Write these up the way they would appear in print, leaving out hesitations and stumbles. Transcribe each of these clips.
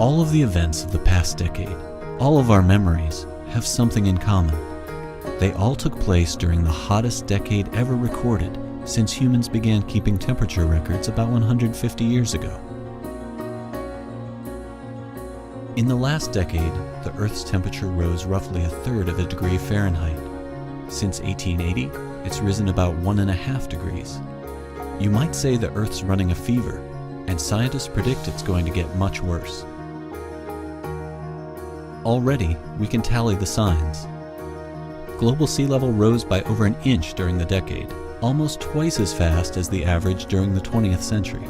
All of the events of the past decade, all of our memories, have something in common. They all took place during the hottest decade ever recorded since humans began keeping temperature records about 150 years ago. In the last decade, the Earth's temperature rose roughly 1/3 of a degree Fahrenheit. Since 1880, it's risen about 1.5 degrees. You might say the Earth's running a fever, and scientists predict it's going to get much worse. Already, we can tally the signs. Global sea level rose by over an inch during the decade, almost twice as fast as the average during the 20th century.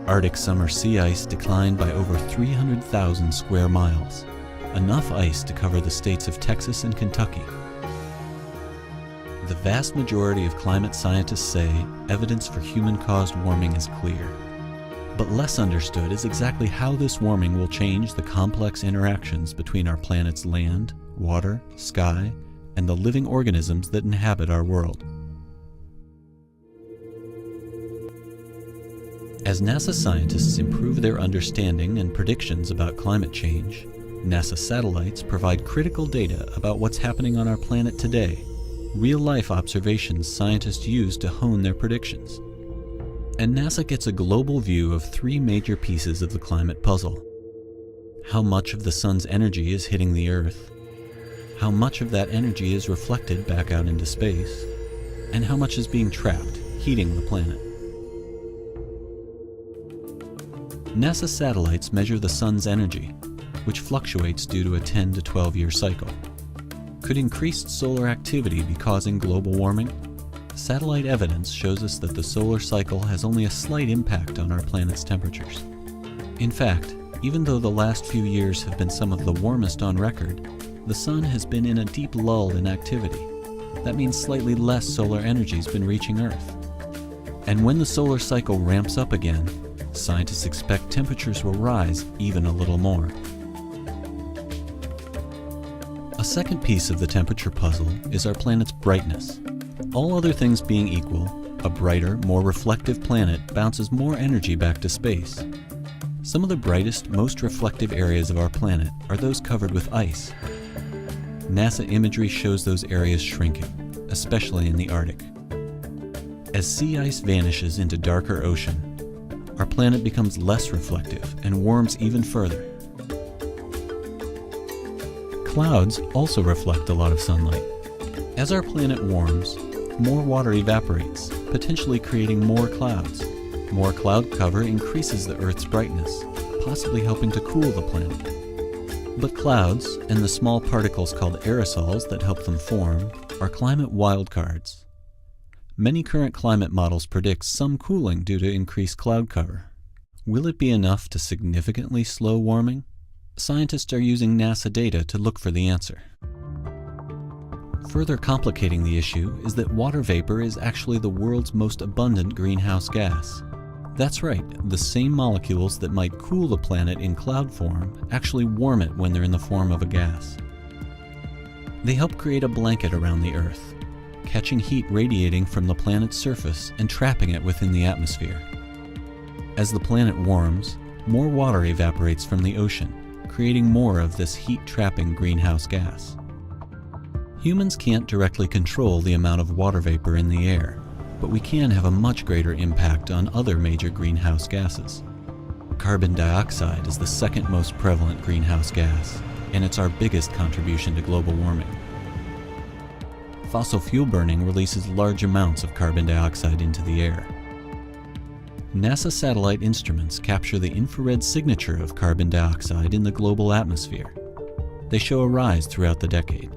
Arctic summer sea ice declined by over 300,000 square miles, enough ice to cover the states of Texas and Kentucky. The vast majority of climate scientists say evidence for human-caused warming is clear. But less understood is exactly how this warming will change the complex interactions between our planet's land, water, sky, and the living organisms that inhabit our world. As NASA scientists improve their understanding and predictions about climate change, NASA satellites provide critical data about what's happening on our planet today, real-life observations scientists use to hone their predictions. And NASA gets a global view of 3 major pieces of the climate puzzle: how much of the sun's energy is hitting the Earth, how much of that energy is reflected back out into space, and how much is being trapped, heating the planet. NASA satellites measure the sun's energy, which fluctuates due to a 10 to 12-year cycle. Could increased solar activity be causing global warming? Satellite evidence shows us that the solar cycle has only a slight impact on our planet's temperatures. In fact, even though the last few years have been some of the warmest on record, the sun has been in a deep lull in activity. That means slightly less solar energy has been reaching Earth. And when the solar cycle ramps up again, scientists expect temperatures will rise even a little more. A second piece of the temperature puzzle is our planet's brightness. All other things being equal, a brighter, more reflective planet bounces more energy back to space. Some of the brightest, most reflective areas of our planet are those covered with ice. NASA imagery shows those areas shrinking, especially in the Arctic. As sea ice vanishes into darker ocean, our planet becomes less reflective and warms even further. Clouds also reflect a lot of sunlight. As our planet warms, more water evaporates, potentially creating more clouds. More cloud cover increases the Earth's brightness, possibly helping to cool the planet. But clouds, and the small particles called aerosols that help them form, are climate wildcards. Many current climate models predict some cooling due to increased cloud cover. Will it be enough to significantly slow warming? Scientists are using NASA data to look for the answer. Further complicating the issue is that water vapor is actually the world's most abundant greenhouse gas. That's right, the same molecules that might cool the planet in cloud form actually warm it when they're in the form of a gas. They help create a blanket around the Earth, catching heat radiating from the planet's surface and trapping it within the atmosphere. As the planet warms, more water evaporates from the ocean, creating more of this heat-trapping greenhouse gas. Humans can't directly control the amount of water vapor in the air, but we can have a much greater impact on other major greenhouse gases. Carbon dioxide is the second most prevalent greenhouse gas, and it's our biggest contribution to global warming. Fossil fuel burning releases large amounts of carbon dioxide into the air. NASA satellite instruments capture the infrared signature of carbon dioxide in the global atmosphere. They show a rise throughout the decade.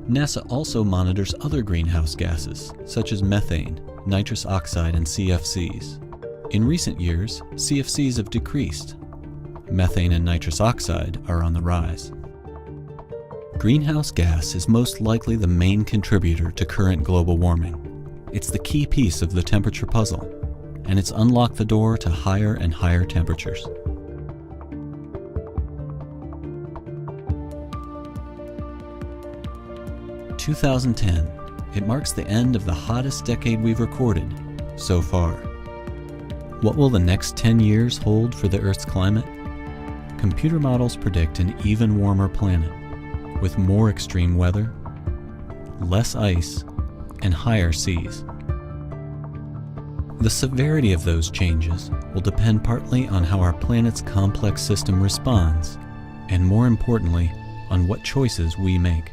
NASA also monitors other greenhouse gases, such as methane, nitrous oxide, and CFCs. In recent years, CFCs have decreased. Methane and nitrous oxide are on the rise. Greenhouse gas is most likely the main contributor to current global warming. It's the key piece of the temperature puzzle, and it's unlocked the door to higher and higher temperatures. In 2010, it marks the end of the hottest decade we've recorded so far. What will the next 10 years hold for the Earth's climate? Computer models predict an even warmer planet, with more extreme weather, less ice, and higher seas. The severity of those changes will depend partly on how our planet's complex system responds, and more importantly, on what choices we make.